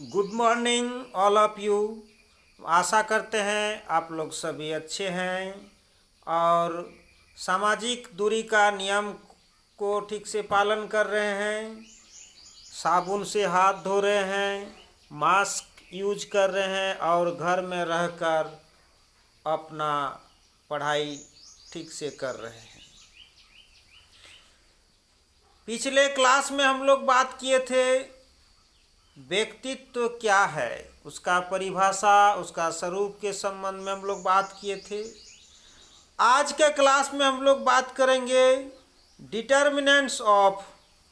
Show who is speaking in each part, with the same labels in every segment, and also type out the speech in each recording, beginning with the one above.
Speaker 1: Good morning all of you. आशा करते हैं आप लोग सभी अच्छे हैं और सामाजिक दूरी का नियम को ठीक से पालन कर रहे हैं, साबुन से हाथ धो रहे हैं, मास्क यूज कर रहे हैं और घर में रहकर अपना पढ़ाई ठीक से कर रहे हैं। पिछले क्लास में हम लोग बात किए थे व्यक्तित्व क्या है, उसका परिभाषा, उसका स्वरूप के संबंध में हम लोग बात किए थे। आज के क्लास में हम लोग बात करेंगे डिटर्मिनेंट्स ऑफ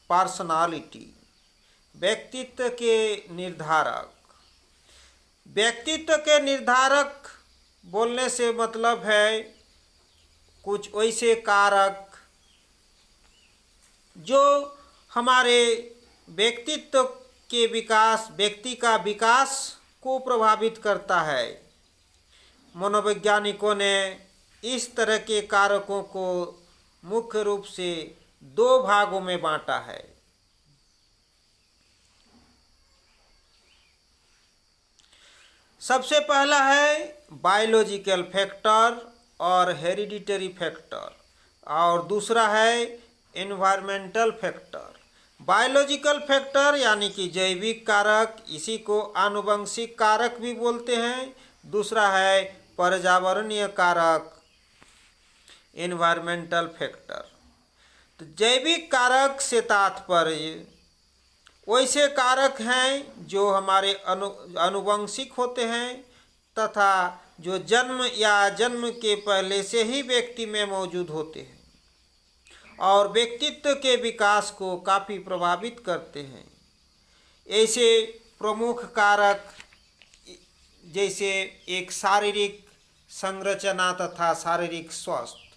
Speaker 1: पर्सनालिटी, व्यक्तित्व के निर्धारक। व्यक्तित्व के निर्धारक बोलने से मतलब है कुछ वैसे कारक जो हमारे व्यक्तित्व के विकास, व्यक्ति का विकास को प्रभावित करता है। मनोवैज्ञानिकों ने इस तरह के कारकों को मुख्य रूप से दो भागों में बांटा है। सबसे पहला है बायोलॉजिकल फैक्टर और हेरिडिटरी फैक्टर और दूसरा है एनवायरमेंटल फैक्टर। बायोलॉजिकल फैक्टर यानी कि जैविक कारक, इसी को आनुवंशिक कारक भी बोलते हैं। दूसरा है पर्यावरणीय कारक, एनवायरमेंटल फैक्टर। तो जैविक कारक से तात्पर्य वैसे कारक हैं जो हमारे आनुवंशिक होते हैं तथा जो जन्म या जन्म के पहले से ही व्यक्ति में मौजूद होते हैं और व्यक्तित्व के विकास को काफ़ी प्रभावित करते हैं। ऐसे प्रमुख कारक जैसे एक शारीरिक संरचना तथा शारीरिक स्वास्थ्य।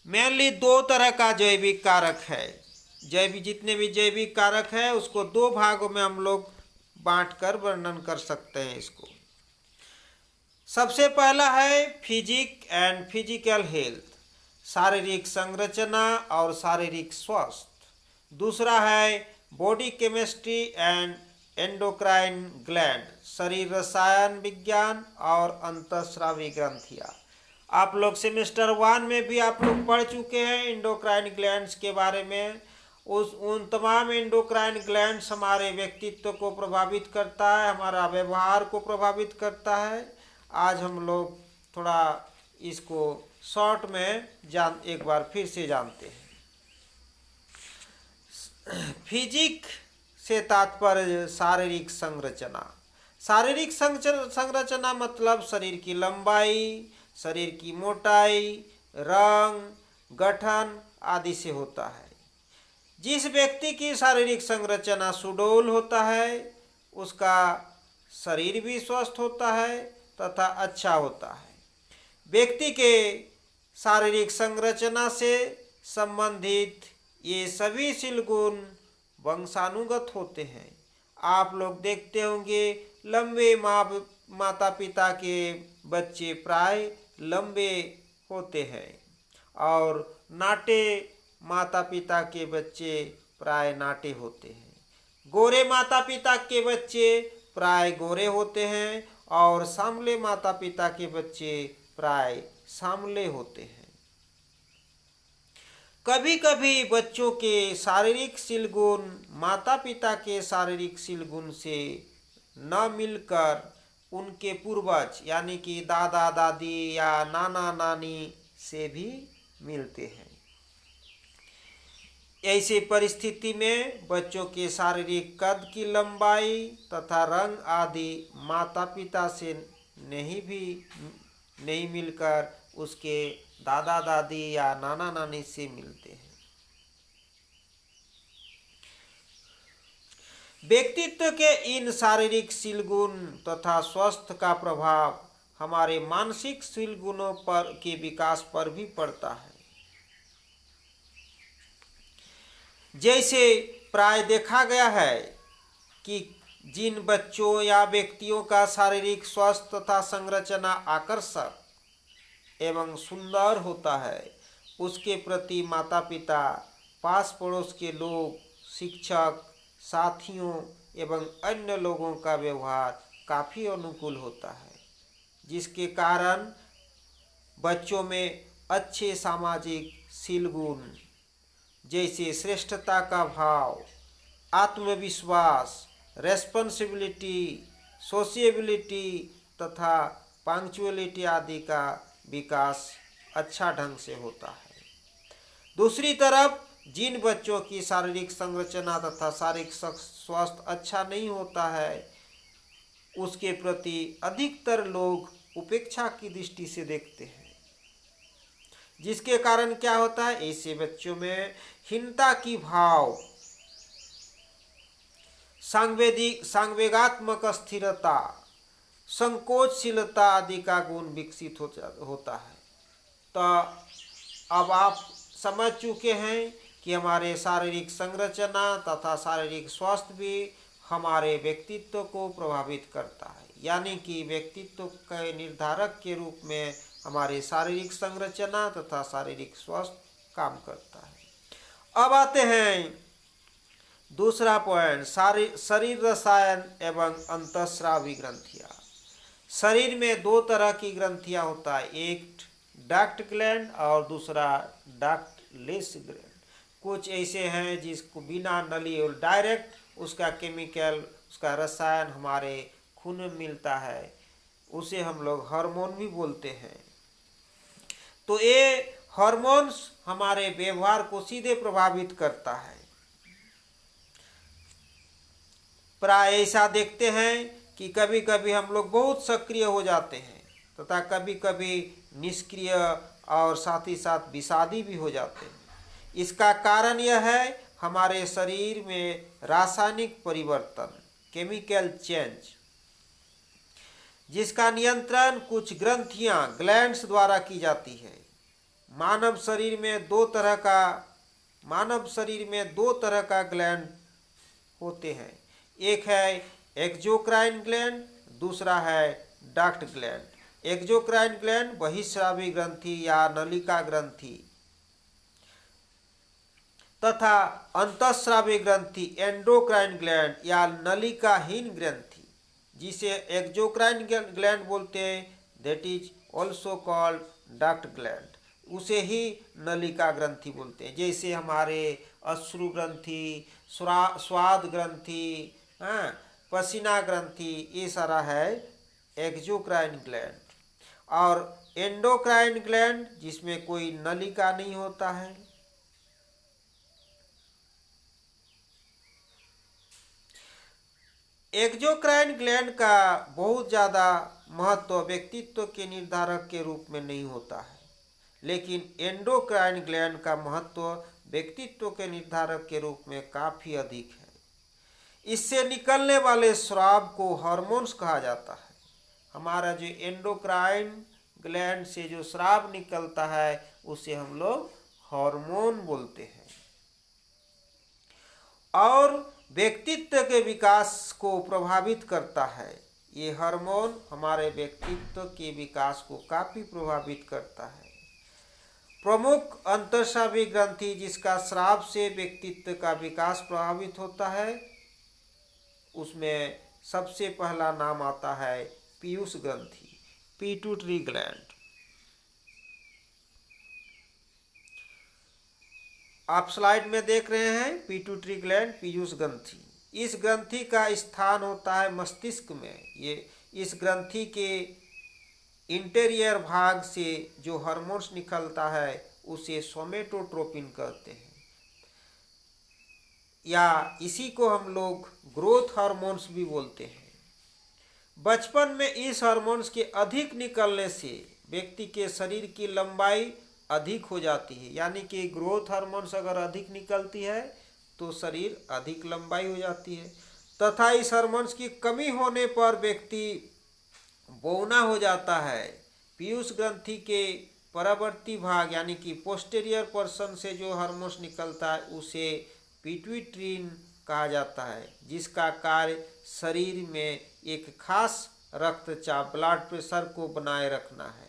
Speaker 1: मेनली दो तरह का जैविक कारक है। जितने भी जैविक कारक है उसको दो भागों में हम लोग बांटकर वर्णन कर सकते हैं इसको। सबसे पहला है फिजिक एंड फिजिकल हेल्थ, शारीरिक संरचना और शारीरिक स्वास्थ्य। दूसरा है body chemistry and endocrine gland, शरीर रसायन विज्ञान और अंतःस्रावी ग्रंथियाँ। आप लोग सेमेस्टर 1 में भी आप लोग पढ़ चुके हैं एंडोक्राइन ग्लैंड्स के बारे में। उन तमाम एंडोक्राइन ग्लैंड्स हमारे व्यक्तित्व को प्रभावित करता है, हमारा व्यवहार को प्रभावित करता है। आज हम लोग थोड़ा इसको शॉर्ट में एक बार फिर से जानते हैं। फिजिक से तात्पर्य शारीरिक संरचना। शारीरिक संरचना मतलब शरीर की लंबाई, शरीर की मोटाई, रंग, गठन आदि से होता है। जिस व्यक्ति की शारीरिक संरचना सुडौल होता है उसका शरीर भी स्वस्थ होता है तथा अच्छा होता है। व्यक्ति के शारीरिक संरचना से संबंधित ये सभी शील गुण वंशानुगत होते हैं। आप लोग देखते होंगे लंबे माता पिता के बच्चे प्राय लंबे होते हैं और नाटे माता पिता के बच्चे प्राय नाटे होते हैं। गोरे माता पिता के बच्चे प्राय गोरे होते हैं और सांवले माता पिता के बच्चे प्राय सांवले होते हैं। कभी कभी बच्चों के शारीरिक शील गुण माता पिता के शारीरिक शील गुण से न मिलकर उनके पूर्वज यानी कि दादा दादी या नाना नानी से भी मिलते हैं। ऐसी परिस्थिति में बच्चों के शारीरिक कद की लंबाई तथा रंग आदि माता पिता से नहीं मिलकर उसके दादा दादी या नाना नानी से मिलते हैं। व्यक्तित्व के इन शारीरिक शील गुण तथा स्वास्थ्य का प्रभाव हमारे मानसिक शील गुणों पर के विकास पर भी पड़ता है। जैसे प्राय देखा गया है कि जिन बच्चों या व्यक्तियों का शारीरिक स्वास्थ्य तथा संरचना आकर्षक एवं सुंदर होता है उसके प्रति माता पिता, पास पड़ोस के लोग, शिक्षक, साथियों एवं अन्य लोगों का व्यवहार काफ़ी अनुकूल होता है, जिसके कारण बच्चों में अच्छे सामाजिक शील गुण जैसे श्रेष्ठता का भाव, आत्मविश्वास, रेस्पॉन्सिबिलिटी, सोशिएबिलिटी तथा पंक्चुअलिटी आदि का विकास अच्छा ढंग से होता है। दूसरी तरफ जिन बच्चों की शारीरिक संरचना तथा शारीरिक स्वास्थ्य अच्छा नहीं होता है, उसके प्रति अधिकतर लोग उपेक्षा की दृष्टि से देखते हैं, जिसके कारण क्या होता है, ऐसे बच्चों में हीनता की भाव, सांवेगात्मक स्थिरता, संकोचशीलता आदि का गुण विकसित होता है। तो अब आप समझ चुके हैं कि हमारे शारीरिक संरचना तथा शारीरिक स्वास्थ्य भी हमारे व्यक्तित्व को प्रभावित करता है, यानी कि व्यक्तित्व के निर्धारक के रूप में हमारे शारीरिक संरचना तथा शारीरिक स्वास्थ्य काम करता है। अब आते हैं दूसरा पॉइंट, शरीर रसायन एवं अंतःस्रावी ग्रंथियाँ। शरीर में दो तरह की ग्रंथियाँ होता है, एक डक्ट ग्लैंड और दूसरा डक्टलेस ग्लैंड। कुछ ऐसे हैं जिसको बिना नली और डायरेक्ट उसका केमिकल, उसका रसायन हमारे खून में मिलता है, उसे हम लोग हार्मोन भी बोलते हैं। तो ये हार्मोन्स हमारे व्यवहार को सीधे प्रभावित करता है। प्राय ऐसा देखते हैं कि कभी कभी हम लोग बहुत सक्रिय हो जाते हैं तथा कभी कभी निष्क्रिय और साथ ही साथ विषादी भी हो जाते हैं। इसका कारण यह है हमारे शरीर में रासायनिक परिवर्तन, केमिकल चेंज, जिसका नियंत्रण कुछ ग्रंथियां, ग्लैंड्स द्वारा की जाती है। मानव शरीर में दो तरह का ग्लैंड होते हैं, एक है एक्सोक्राइन ग्लैंड, दूसरा है डक्ट ग्लैंड। एक्सोक्राइन ग्लैंड बहिस्रावी ग्रंथि या नलिका ग्रंथि तथा अंतःस्रावी ग्रंथि एंडोक्राइन ग्लैंड या नलिकाहीन ग्रंथि, जिसे एक्सोक्राइन ग्लैंड बोलते हैं, that is also called duct gland, उसे ही नलिका ग्रंथि बोलते हैं। जैसे हमारे अश्रु ग्रंथि, स्वाद ग्रंथि, पसीना ग्रंथि, ये सारा है एक्सोक्राइन ग्लैंड। और एंडोक्राइन ग्लैंड जिसमें कोई नलिका नहीं होता है। एक्सोक्राइन ग्लैंड का बहुत ज़्यादा महत्व व्यक्तित्व के निर्धारक के रूप में नहीं होता है, लेकिन एंडोक्राइन ग्लैंड का महत्व व्यक्तित्व के निर्धारक के रूप में काफ़ी अधिक है। इससे निकलने वाले स्राव को हार्मोन्स कहा जाता है। हमारा जो एंडोक्राइन ग्लैंड से जो स्राव निकलता है उसे हम लोग हार्मोन बोलते हैं, और व्यक्तित्व के विकास को प्रभावित करता है। ये हार्मोन हमारे व्यक्तित्व के विकास को काफ़ी प्रभावित करता है। प्रमुख अंतःस्रावी ग्रंथि जिसका स्राव से व्यक्तित्व का विकास प्रभावित होता है, उसमें सबसे पहला नाम आता है पीयूष ग्रंथि, पिट्यूटरी ग्लैंड। आप स्लाइड में देख रहे हैं पिट्यूटरी ग्लैंड, पीयूष ग्रंथि। इस ग्रंथि का स्थान होता है मस्तिष्क में। ये इस ग्रंथि के इंटीरियर भाग से जो हार्मोन्स निकलता है उसे सोमेटोट्रोपिन कहते हैं, या इसी को हम लोग ग्रोथ हार्मोन्स भी बोलते हैं। बचपन में इस हार्मोन्स के अधिक निकलने से व्यक्ति के शरीर की लंबाई अधिक हो जाती है, यानी कि ग्रोथ हार्मोन्स अगर अधिक निकलती है तो शरीर अधिक लंबाई हो जाती है, तथा इस हार्मोन्स की कमी होने पर व्यक्ति बौना हो जाता है। पीयूष ग्रंथि के परवर्ती भाग यानी कि पोस्टेरियर पर्सन से जो हार्मोन्स निकलता है उसे पिट्यूटरीन कहा जाता है, जिसका कार्य शरीर में एक खास रक्तचाप, ब्लड प्रेशर को बनाए रखना है।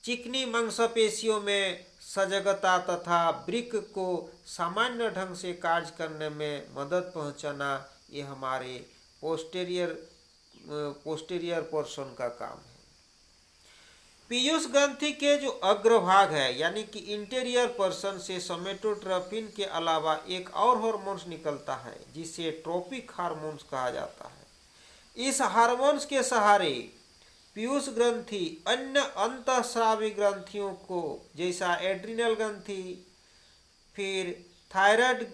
Speaker 1: चिकनी मांसपेशियों में सजगता तथा वृक्क को सामान्य ढंग से कार्य करने में मदद पहुंचाना, ये हमारे पोस्टीरियर पोर्शन का काम है। पीयूष ग्रंथि के जो अग्रभाग है यानी कि इंटीरियर पर्सन से सोमेटोट्रोपिन के अलावा एक और हार्मोन्स निकलता है जिसे ट्रोपिक हार्मोन्स कहा जाता है। इस हार्मोन्स के सहारे पीयूष ग्रंथि अन्य अंतःस्रावी ग्रंथियों को जैसा एड्रिनल ग्रंथि, फिर थायराइड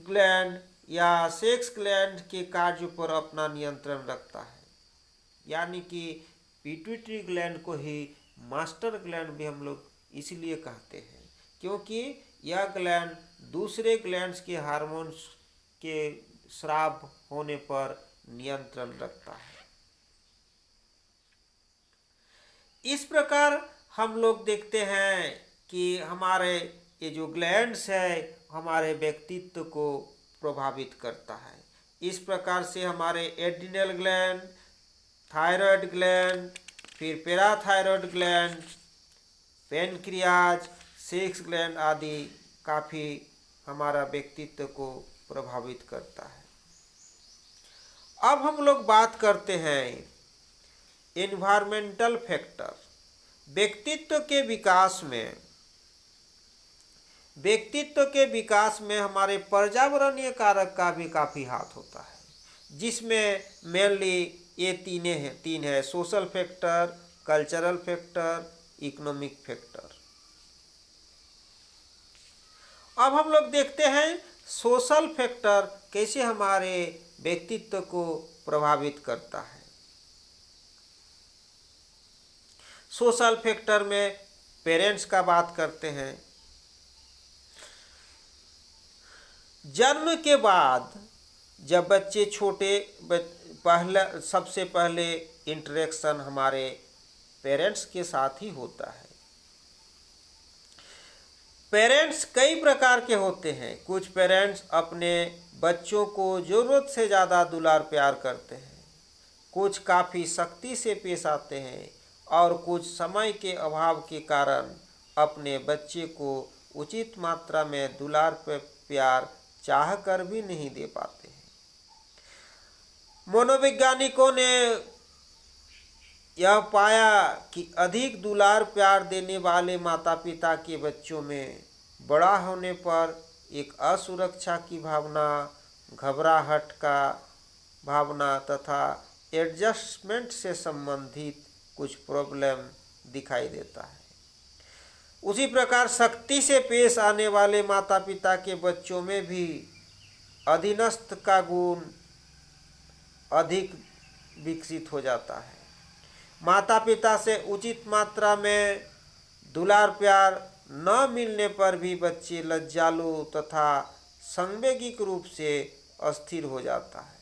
Speaker 1: ग्लैंड या सेक्स ग्लैंड के कार्य पर अपना नियंत्रण रखता है। यानी कि पिट्यूटरी ग्लैंड को ही मास्टर ग्लैंड भी हम लोग इसलिए कहते हैं क्योंकि यह ग्लैंड दूसरे ग्लैंड्स के हार्मोन्स के स्राव होने पर नियंत्रण रखता है। इस प्रकार हम लोग देखते हैं कि हमारे ये जो ग्लैंड्स है हमारे व्यक्तित्व को प्रभावित करता है। इस प्रकार से हमारे एड्रिनल ग्लैंड, थायराइड ग्लैंड, फिर parathyroid gland, pancreas, sex gland आदि काफ़ी हमारा व्यक्तित्व को प्रभावित करता है। अब हम लोग बात करते हैं एनवायरमेंटल फैक्टर। व्यक्तित्व के विकास में हमारे पर्यावरणीय कारक का भी काफ़ी हाथ होता है, जिसमें मेनली ये तीन है: social factor, cultural factor, economic factor. अब हम लोग देखते हैं सोशल फैक्टर कैसे हमारे व्यक्तित्व को प्रभावित करता है। सोशल फैक्टर में पेरेंट्स का बात करते हैं। जन्म के बाद जब बच्चे छोटे, सबसे पहले इंटरेक्शन हमारे पेरेंट्स के साथ ही होता है। पेरेंट्स कई प्रकार के होते हैं। कुछ पेरेंट्स अपने बच्चों को ज़रूरत से ज़्यादा दुलार प्यार करते हैं, कुछ काफ़ी सख्ती से पेश आते हैं और कुछ समय के अभाव के कारण अपने बच्चे को उचित मात्रा में दुलार प्यार चाह कर भी नहीं दे पाते हैं। मनोवैज्ञानिकों ने यह पाया कि अधिक दुलार प्यार देने वाले माता पिता के बच्चों में बड़ा होने पर एक असुरक्षा की भावना, घबराहट का भावना तथा एडजस्टमेंट से संबंधित कुछ प्रॉब्लम दिखाई देता है। उसी प्रकार सख्ती से पेश आने वाले माता पिता के बच्चों में भी अधीनस्थ का गुण अधिक विकसित हो जाता है। माता पिता से उचित मात्रा में दुलार प्यार न मिलने पर भी बच्चे लज्जालु तथा संवेगिक रूप से अस्थिर हो जाता है।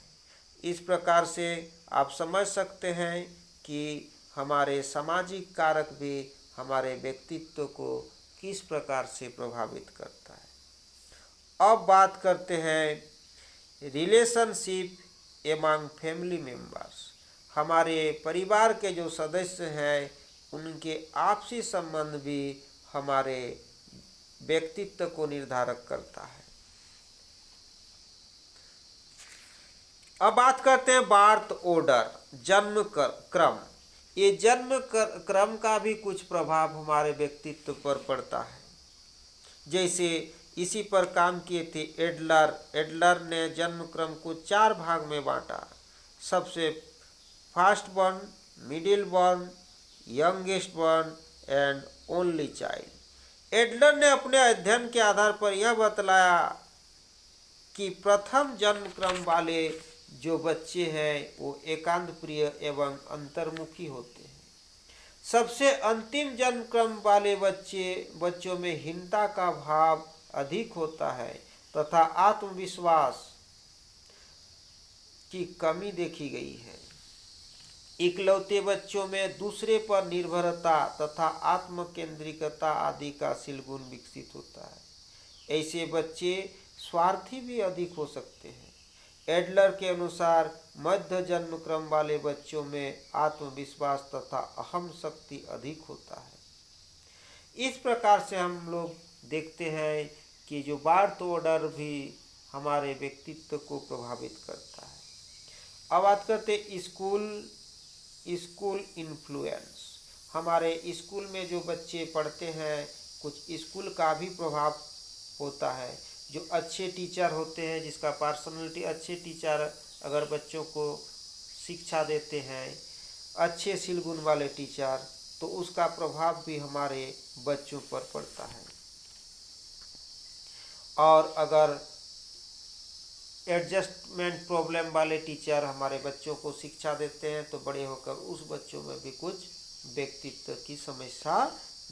Speaker 1: इस प्रकार से आप समझ सकते हैं कि हमारे सामाजिक कारक भी हमारे व्यक्तित्व को किस प्रकार से प्रभावित करता है। अब बात करते हैं रिलेशनशिप एमंग फैमिली मेंबर्स। हमारे परिवार के जो सदस्य हैं उनके आपसी संबंध भी हमारे व्यक्तित्व को निर्धारक करता है। अब बात करते हैं बर्थ ऑर्डर, जन्म क्रम। ये जन्म क्रम का भी कुछ प्रभाव हमारे व्यक्तित्व पर पड़ता है। जैसे इसी पर काम किए थे एडलर ने जन्म क्रम को 4 भाग में बांटा। सबसे first born, middle born, youngest born and only child. Adler ने अपने अध्ययन के आधार पर यह बतलाया कि प्रथम जन्म क्रम वाले जो बच्चे हैं वो एकांत प्रिय एवं अंतर्मुखी होते हैं। सबसे अंतिम जन्म क्रम वाले बच्चों में हीनता का भाव अधिक होता है तथा आत्मविश्वास की कमी देखी गई है। इकलौते बच्चों में दूसरे पर निर्भरता तथा आत्मकेंद्रिकता आदि का शील गुण विकसित होता है। ऐसे बच्चे स्वार्थी भी अधिक हो सकते हैं। एडलर के अनुसार मध्य जन्म क्रम वाले बच्चों में आत्मविश्वास तथा अहम शक्ति अधिक होता है। इस प्रकार से हम लोग देखते हैं कि जो बर्थ ऑर्डर भी हमारे व्यक्तित्व को प्रभावित करता है। अब बात करते स्कूल इन्फ्लुएंस। हमारे स्कूल में जो बच्चे पढ़ते हैं, कुछ स्कूल का भी प्रभाव होता है। जो अच्छे टीचर होते हैं, जिसका पर्सनालिटी, अच्छे टीचर अगर बच्चों को शिक्षा देते हैं, अच्छे शील गुण वाले टीचर, तो उसका प्रभाव भी हमारे बच्चों पर पड़ता है। और अगर एडजस्टमेंट प्रॉब्लम वाले टीचर हमारे बच्चों को शिक्षा देते हैं, तो बड़े होकर उस बच्चों में भी कुछ व्यक्तित्व की समस्या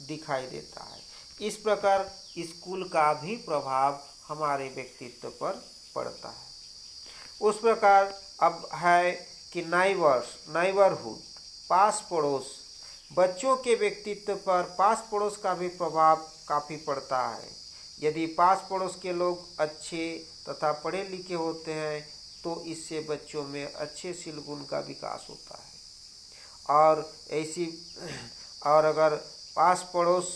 Speaker 1: दिखाई देता है। इस प्रकार स्कूल का भी प्रभाव हमारे व्यक्तित्व पर पड़ता है। उस प्रकार अब है कि नाइबरहुड, पास पड़ोस। बच्चों के व्यक्तित्व पर पास पड़ोस का भी प्रभाव काफ़ी पड़ता है। यदि पास पड़ोस के लोग अच्छे तथा पढ़े लिखे होते हैं, तो इससे बच्चों में अच्छे शील गुण का विकास होता है। और अगर पास पड़ोस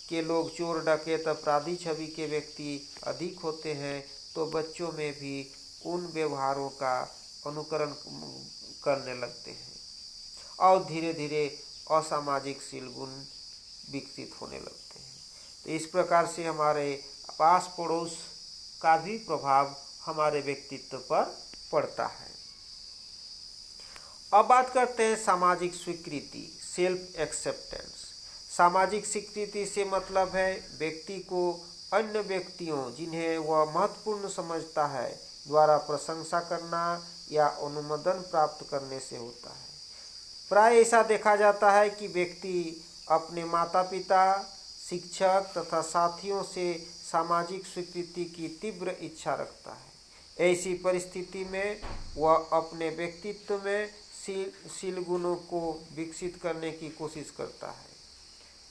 Speaker 1: के लोग चोर, डकैत, अपराधी छवि के व्यक्ति अधिक होते हैं, तो बच्चों में भी उन व्यवहारों का अनुकरण करने लगते हैं और धीरे धीरे असामाजिक शील गुण विकसित होने लगते हैं। तो इस प्रकार से हमारे पास पड़ोस का भी प्रभाव हमारे व्यक्तित्व पर पड़ता है। अब बात करते हैं सामाजिक स्वीकृति, सेल्फ एक्सेप्टेंस। सामाजिक स्वीकृति से मतलब है व्यक्ति को अन्य व्यक्तियों, जिन्हें वह महत्वपूर्ण समझता है, द्वारा प्रशंसा करना या अनुमोदन प्राप्त करने से होता है। प्राय ऐसा देखा जाता है कि व्यक्ति अपने माता पिता, शिक्षक तथा साथियों से सामाजिक स्वीकृति की तीव्र इच्छा रखता है। ऐसी परिस्थिति में वह अपने व्यक्तित्व में शील गुणों को विकसित करने की कोशिश करता है,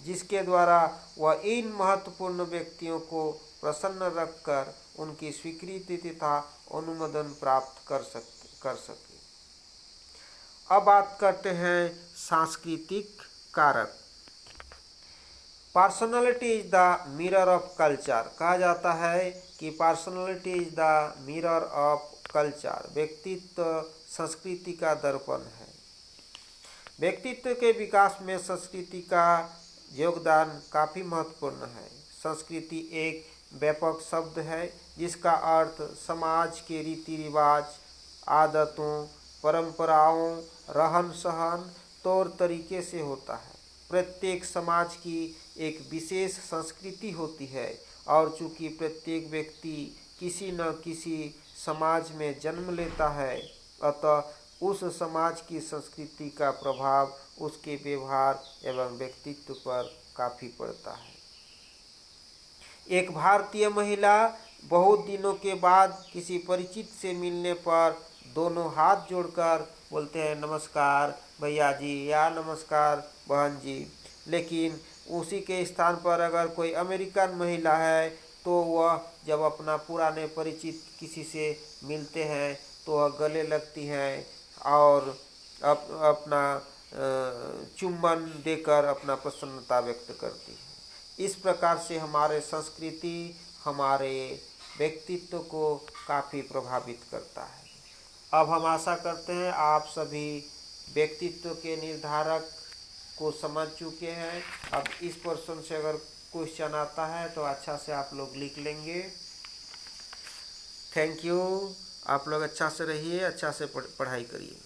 Speaker 1: जिसके द्वारा वह इन महत्वपूर्ण व्यक्तियों को प्रसन्न रखकर उनकी स्वीकृति तथा अनुमोदन प्राप्त कर सके। अब बात करते हैं सांस्कृतिक कारक। Personality is the mirror of culture. कहा जाता है कि personality is the mirror of culture. व्यक्तित्व संस्कृति का दर्पण है। व्यक्तित्व के विकास में संस्कृति का योगदान काफ़ी महत्वपूर्ण है। संस्कृति एक व्यापक शब्द है जिसका अर्थ समाज के रीति रिवाज, आदतों, परंपराओं, रहन सहन, तौर तरीके से होता है। प्रत्येक समाज की एक विशेष संस्कृति होती है और चूंकि प्रत्येक व्यक्ति किसी न किसी समाज में जन्म लेता है, अतः उस समाज की संस्कृति का प्रभाव उसके व्यवहार एवं व्यक्तित्व पर काफ़ी पड़ता है। एक भारतीय महिला बहुत दिनों के बाद किसी परिचित से मिलने पर दोनों हाथ जोड़कर बोलते हैं नमस्कार भैया जी या नमस्कार बहन जी। लेकिन उसी के स्थान पर अगर कोई अमेरिकन महिला है तो वह जब अपना पुराने परिचित किसी से मिलते हैं तो वह गले लगती हैं और अपना चुम्बन देकर अपना प्रसन्नता व्यक्त करती है। इस प्रकार से हमारे संस्कृति हमारे व्यक्तित्व को काफ़ी प्रभावित करता है। अब हम आशा करते हैं आप सभी व्यक्तित्व के निर्धारक को समझ चुके हैं। अब इस प्रश्न से अगर क्वेश्चन आता है तो अच्छा से आप लोग लिख लेंगे। Thank you. आप लोग अच्छा से रहिए, अच्छा से पढ़ाई करिए।